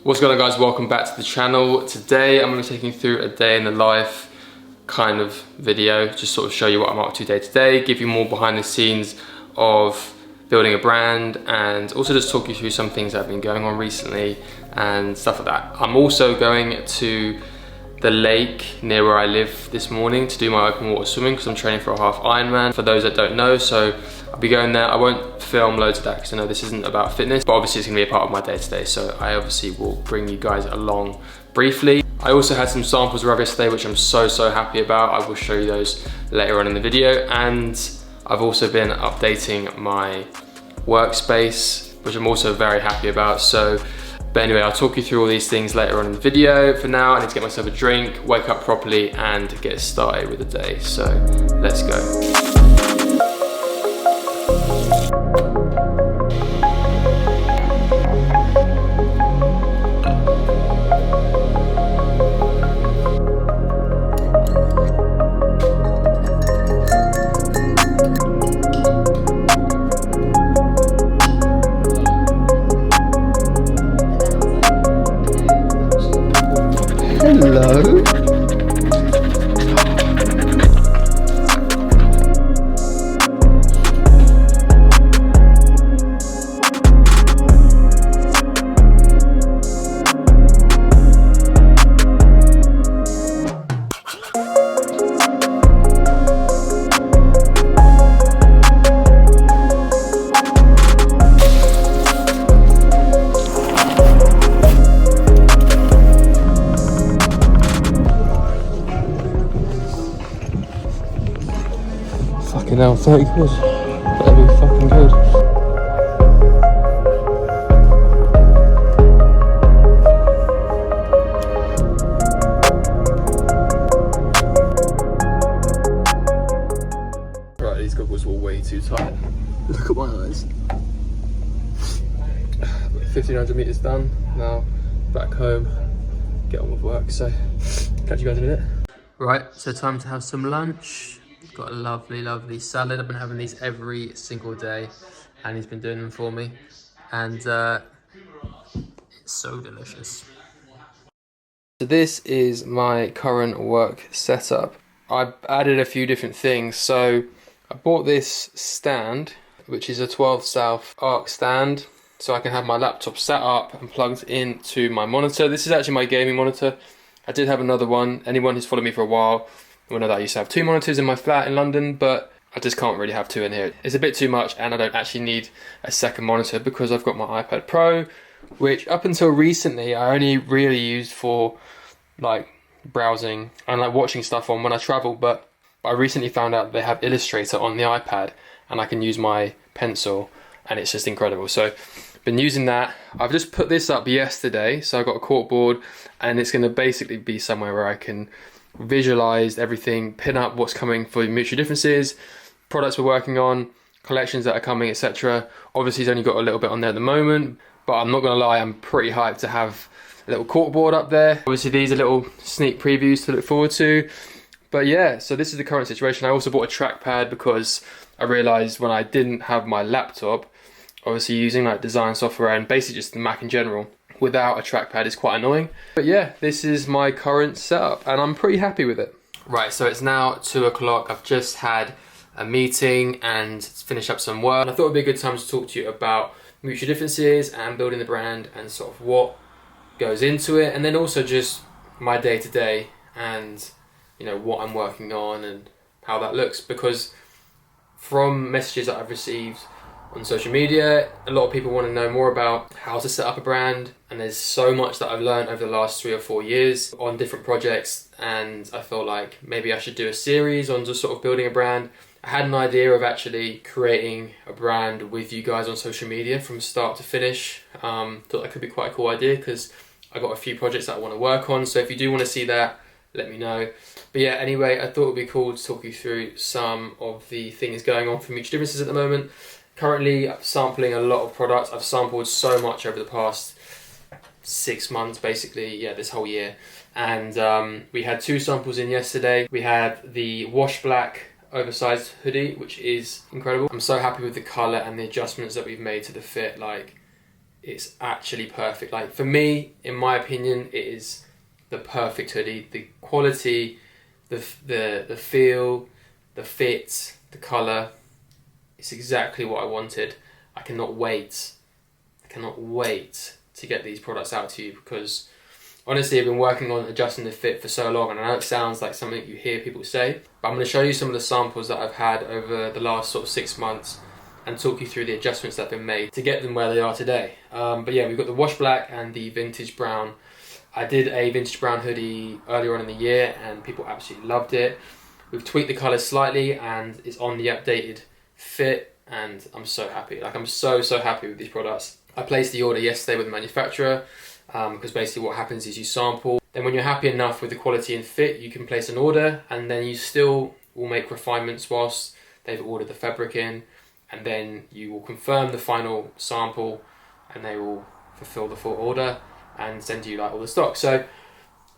What's going on, guys? Welcome back to the channel. Today I'm going to be taking you through a day in the life kind of video, just sort of show you what I'm up to day to day, give you more behind the scenes of building a brand, and also just talk you through some things that have been going on recently and stuff like that. I'm also going to the lake near where I live this morning to do my open water swimming because I'm training for a half Ironman, for those that don't know. So I'll be going there. I won't film loads of that because I know this isn't about fitness, but obviously it's gonna be a part of my day to day, so I obviously will bring you guys along briefly. I also had some samples arrive yesterday, which I'm so happy about. I will show you those later on in the video, and I've also been updating my Workspace, which I'm also very happy about. But anyway, I'll talk you through all these things later on in the video. For now, I need to get myself a drink, wake up properly, and get started with the day. So let's go. Hello. Fucking hell, 30 quid. That'd be fucking good. Right, these goggles were way too tight. Look at my eyes. 1,500 meters done. Now back home, get on with work. So catch you guys in a minute. Right, so time to have some lunch. Got a lovely salad. I've been having these every single day, and he's been doing them for me, and it's so delicious. So this is my current work setup. I've added a few different things. So I bought this stand, which is a 12 South arc stand, so I can have my laptop sat up and plugged into my monitor. This is actually my gaming monitor. I did have another one. Anyone who's followed me for a while will know that I used to have 2 monitors in my flat in London, but I just can't really have 2 in here. It's a bit too much, and I don't actually need a second monitor because I've got my iPad Pro, which up until recently I only really used for like browsing and like watching stuff on when I travel, but I recently found out they have Illustrator on the iPad and I can use my pencil, and it's just incredible. So been using that. I've just put this up yesterday, so I've got a corkboard, and it's going to basically be somewhere where I can visualize everything, pin up what's coming for Mutual Differences, products we're working on, collections that are coming, etc. Obviously he's only got a little bit on there at the moment, but I'm not gonna lie, I'm pretty hyped to have a little corkboard up there. Obviously these are little sneak previews to look forward to. But yeah, so this is the current situation. I also bought a trackpad because I realized when I didn't have my laptop, obviously using like design software and basically just the Mac in general, without a trackpad is quite annoying. But yeah, this is my current setup and I'm pretty happy with it. Right, so it's now 2 o'clock. I've just had a meeting and finished up some work. And I thought it'd be a good time to talk to you about Mutual Differences and building the brand and sort of what goes into it, and then also just my day to day and you know what I'm working on and how that looks, because from messages that I've received on social media, a lot of people want to know more about how to set up a brand, and there's so much that I've learned over the last 3 or 4 years on different projects, and I feel like maybe I should do a series on just sort of building a brand. I had an idea of actually creating a brand with you guys on social media from start to finish. Thought that could be quite a cool idea because I got a few projects that I want to work on, so if you do want to see that, let me know. But yeah, anyway, I thought it would be cool to talk you through some of the things going on for Mutual Differences at the moment. Currently, I'm sampling a lot of products. I've sampled so much over the past 6 months, basically, yeah, this whole year. And we had 2 samples in yesterday. We had the wash black oversized hoodie, which is incredible. I'm so happy with the color and the adjustments that we've made to the fit. Like, it's actually perfect. Like for me, in my opinion, it is the perfect hoodie. The quality, the feel, the fit, the colour, it's exactly what I wanted. I cannot wait to get these products out to you, because honestly I've been working on adjusting the fit for so long, and I know it sounds like something you hear people say, but I'm going to show you some of the samples that I've had over the last sort of 6 months and talk you through the adjustments that have been made to get them where they are today. But yeah, we've got the wash black and the vintage brown. I did a vintage brown hoodie earlier on in the year and people absolutely loved it. We've tweaked the colours slightly and it's on the updated fit, and I'm so happy. Like, I'm so happy with these products. I placed the order yesterday with the manufacturer, because basically what happens is you sample, then when you're happy enough with the quality and fit, you can place an order, and then you still will make refinements whilst they've ordered the fabric in, and then you will confirm the final sample and they will fulfill the full order and send you like all the stock. So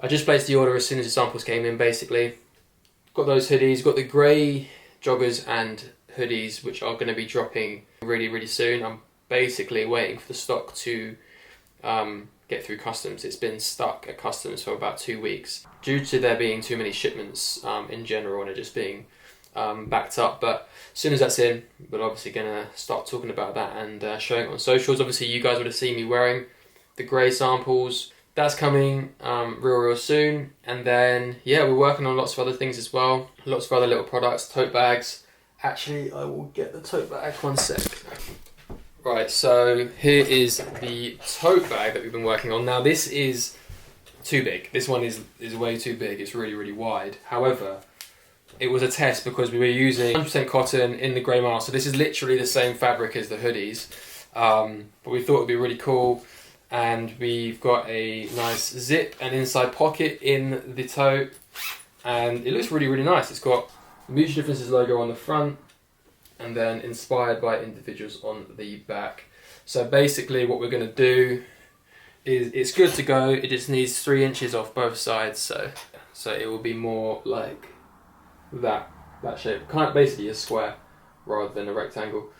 I just placed the order as soon as the samples came in basically. Got those hoodies, got the grey joggers and hoodies which are going to be dropping really soon. I'm basically waiting for the stock to get through customs. It's been stuck at customs for about 2 weeks due to there being too many shipments in general and it just being backed up. But as soon as that's in, we're obviously going to start talking about that and showing it on socials. Obviously you guys would have seen me wearing the grey samples. That's coming real soon. And then yeah, we're working on lots of other things as well, lots of other little products, tote bags. Actually, I will get the tote bag, 1 sec. Right, so here is the tote bag that we've been working on. Now this is too big. This one is way too big. It's really wide. However, it was a test because we were using 100% cotton in the grey marl. So this is literally the same fabric as the hoodies. But we thought it would be really cool. And we've got a nice zip and inside pocket in the tote. And it looks really nice. It's got the Mutual Differences logo on the front, and then inspired by individuals on the back. So basically what we're going to do is, it's good to go, it just needs 3 inches off both sides, so it will be more like that shape, kind of basically a square rather than a rectangle.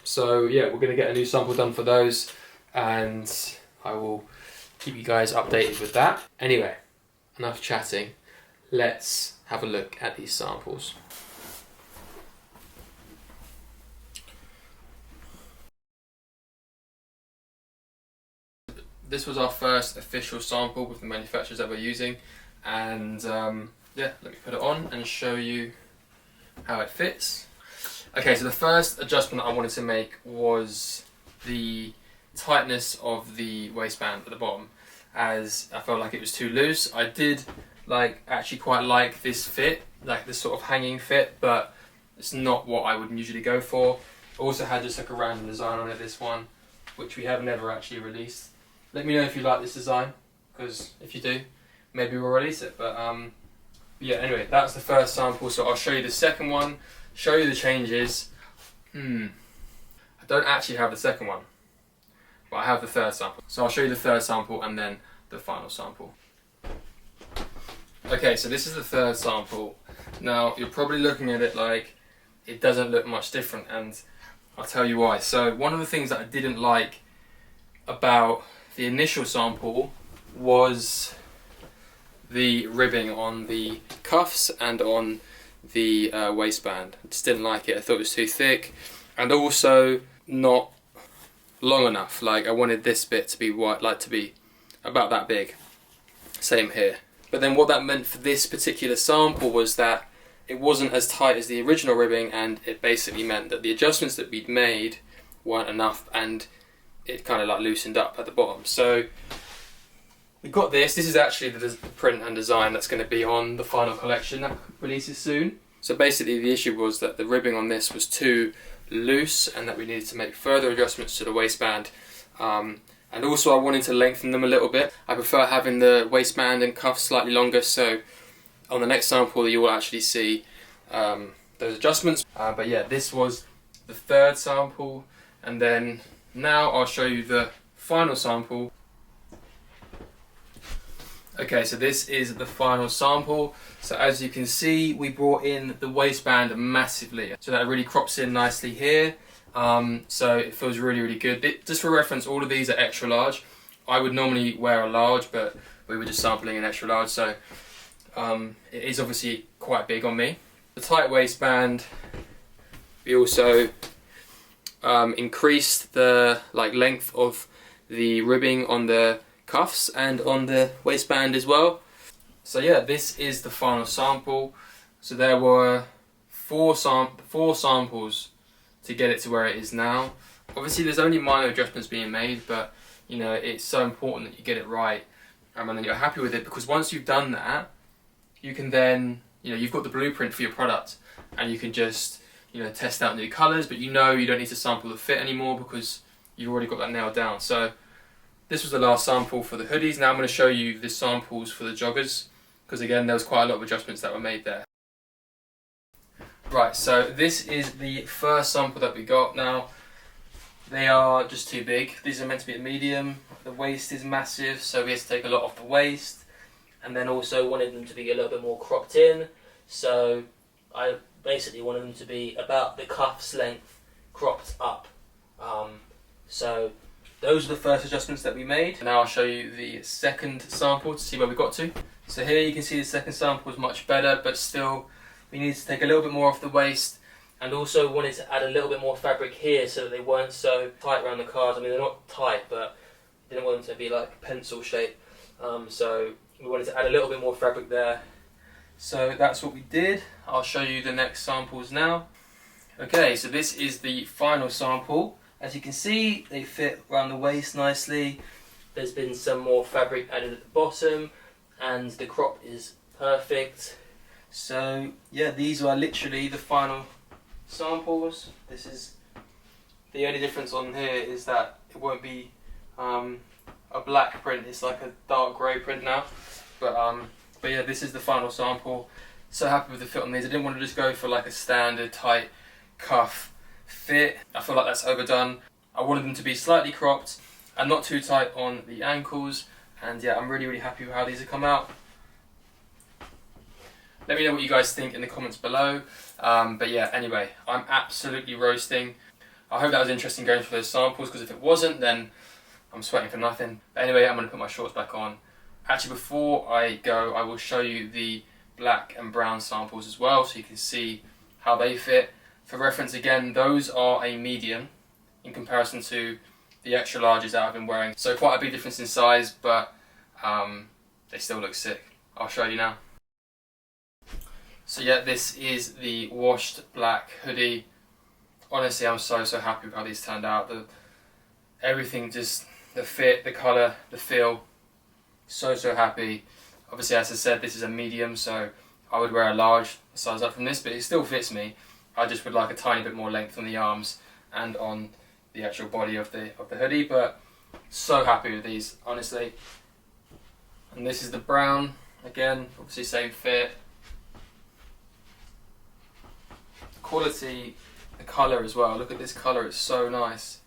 So yeah, we're going to get a new sample done for those, and I will keep you guys updated with that. Anyway, enough chatting, let's have a look at these samples. This was our first official sample with the manufacturers that we're using, and yeah, let me put it on and show you how it fits. Okay, so the first adjustment that I wanted to make was the tightness of the waistband at the bottom, as I felt like it was too loose. I did actually quite like this fit, like this sort of hanging fit, but it's not what I would usually go for. Also had just like a random design on it, this one, which we have never actually released. Let me know if you like this design, because if you do, maybe we'll release it. But yeah, anyway, that's the first sample, so I'll show you the second one, show you the changes. I don't actually have the second one, but I have the third sample. So I'll show you the third sample and then the final sample. Okay, so this is the third sample. Now, you're probably looking at it like it doesn't look much different, and I'll tell you why. So one of the things that I didn't like about the initial sample was the ribbing on the cuffs and on the waistband. I just didn't like it. I thought it was too thick and also not long enough. Like, I wanted this bit to be to be about that big. Same here. But then what that meant for this particular sample was that it wasn't as tight as the original ribbing, and it basically meant that the adjustments that we'd made weren't enough, and it kind of like loosened up at the bottom. So we got this. This is actually the print and design that's going to be on the final collection that releases soon. So basically the issue was that the ribbing on this was too loose and that we needed to make further adjustments to the waistband. And also I wanted to lengthen them a little bit. I prefer having the waistband and cuffs slightly longer, so on the next sample you will actually see those adjustments. But yeah, this was the third sample, and then now I'll show you the final sample. Okay, so this is the final sample. So as you can see, we brought in the waistband massively, so that really crops in nicely here. So it feels really, really good. Just for reference, all of these are extra large. I would normally wear a large, but we were just sampling an extra large, so it is obviously quite big on me. The tight waistband, we also increased the length of the ribbing on the cuffs and on the waistband as well. So yeah, this is the final sample. So there were four samples to get it to where it is now. Obviously there's only minor adjustments being made, but you know, it's so important that you get it right and then you're happy with it, because once you've done that, you can then, you know, you've got the blueprint for your product and you can just, you know, test out new colours, but you know you don't need to sample the fit anymore because you've already got that nailed down. So this was the last sample for the hoodies. Now I'm going to show you the samples for the joggers, because again there was quite a lot of adjustments that were made there. Right, so this is the first sample that we got. Now they are just too big. These are meant to be a medium. The waist is massive, so we had to take a lot off the waist, and then also wanted them to be a little bit more cropped in, so I basically wanted them to be about the cuffs length cropped up. So those are the first adjustments that we made. Now I'll show you the second sample to see where we got to. So here you can see the second sample is much better, but still we needed to take a little bit more off the waist, and also wanted to add a little bit more fabric here so that they weren't so tight around the calves. I mean, they're not tight, but didn't want them to be like pencil shape. So we wanted to add a little bit more fabric there. So that's what we did. I'll show you the next samples now. Okay, so this is the final sample. As you can see, they fit around the waist nicely. There's been some more fabric added at the bottom, and the crop is perfect. So yeah, these are literally the final samples. This is the only difference on here is that it won't be a black print, it's like a dark grey print now. But yeah, this is the final sample. So happy with the fit on these. I didn't want to just go for like a standard tight cuff fit. I feel like that's overdone. I wanted them to be slightly cropped and not too tight on the ankles. And yeah, I'm really, really happy with how these have come out. Let me know what you guys think in the comments below. But yeah, anyway, I'm absolutely roasting. I hope that was interesting going through those samples, because if it wasn't, then I'm sweating for nothing. But anyway, I'm going to put my shorts back on. Actually, before I go, I will show you the black and brown samples as well, so you can see how they fit. For reference again, those are a medium in comparison to the extra larges that I've been wearing. So quite a big difference in size, but they still look sick. I'll show you now. So yeah, this is the washed black hoodie. Honestly, I'm so happy with how these turned out. Everything, just the fit, the colour, the feel, so happy. Obviously, as I said, this is a medium, so I would wear a large size up from this, but it still fits me. I just would like a tiny bit more length on the arms and on the actual body of the hoodie, but so happy with these, honestly. And this is the brown, again, obviously same fit. The quality, the colour as well, look at this colour, it's so nice.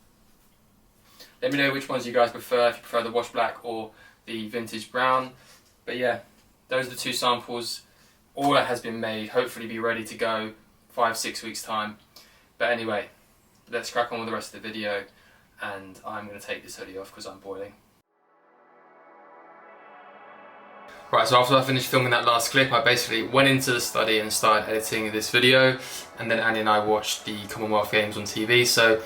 Let me know which ones you guys prefer, if you prefer the wash black or the vintage brown. But yeah, those are the two samples. All that has been made, hopefully be ready to go 5-6 weeks time. But anyway, let's crack on with the rest of the video, and I'm going to take this hoodie off because I'm boiling. Right, so after I finished filming that last clip, I basically went into the study and started editing this video, and then Annie and I watched the Commonwealth Games on TV. So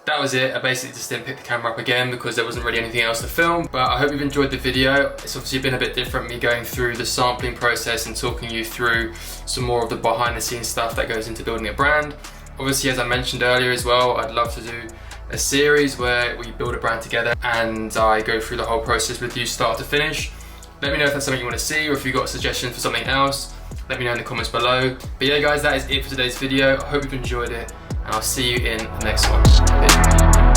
that was it. I basically just didn't pick the camera up again because there wasn't really anything else to film. But I hope you've enjoyed the video. It's obviously been a bit different, me going through the sampling process and talking you through some more of the behind the scenes stuff that goes into building a brand. Obviously, as I mentioned earlier as well, I'd love to do a series where we build a brand together and I go through the whole process with you start to finish. Let me know if that's something you want to see, or if you've got a suggestion for something else, let me know in the comments below. But yeah guys, that is it for today's video. I hope you've enjoyed it, and I'll see you in the next one.